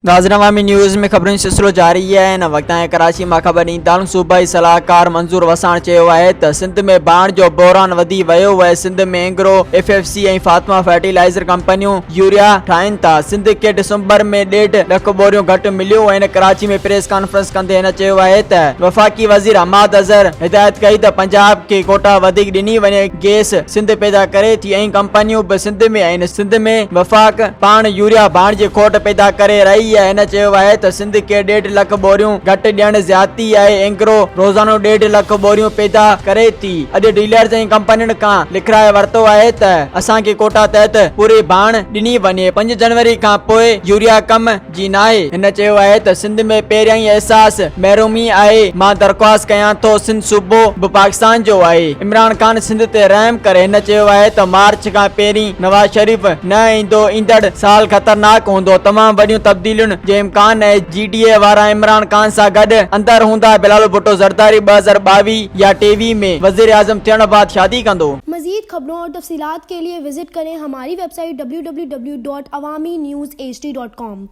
नाज़रीन अवामी न्यूज़ में खबरों सिलसिलो जारी है। इन वक्त कराची में खबर ईंदा सूबाई सलाहकार मंظور वसाण चयो है त सिंध में बाण जो बहरान वधी वियो है। सिंध में एंग्रो FFC ऐं फातिमा फर्टिलाइज़र कंपनियों यूरिया ठाहिनि था। सिंध के दिसंबर में 1.5 लख बोरियों घट मिलियो आहिनि। कराची में प्रेस कॉन्फ्रेंस कंदे हिन चयो है त वफाकी वज़ीर अज़हर हिदायत कई त पंजाब के कोटा वधीक ॾिनी वञे। गैस सिंध पैदा करे थी ऐं कंपनियूं भी सिंध में आहिनि। सिंध में वफाक पाण यूरिया बाण जी खोट पैदा करे रही है। हिन चयो है त सिंध के 1.5 लख बोरियों घट ॾियण ज्यादती है। एंग्रो रोजानो 1.5 लख बोरियों पैदा करे थी। अॼु डीलर्स ऐं कंपनियुनि खां लिखराए वरतो है त असां खे कोटा तहत पूरी बाण ॾिनी वञे। 5 जनवरी खां पोइ यूरिया कम जी नाहे। हिन चयो है त सिंध में पहिरियां ई एहसास महरूमी आहे। मां दरख्वास्त कयां थो सिंध सूबो बि पाकिस्तान जो आहे। इमरान खान सिंध ते रहम करे। हिन चयो है त मार्च खां पहिरीं नवाज शरीफ न ईंदो। ईंदड़ साल खतरनाक हूंदो। तमाम वॾियूं तब्दीलियुनि जो इम्कान है। GDA वारा इमरान खान सां गॾु अंदर हूंदा। बलाول भुट्टो ज़रदारी 2022 या 23 में वजीर आजम थियण बाद शादी कंदो। मजीद खबरों और तफसीलात के लिए विजिट करें हमारी वेबसाइट www.awamiNewsHD.com।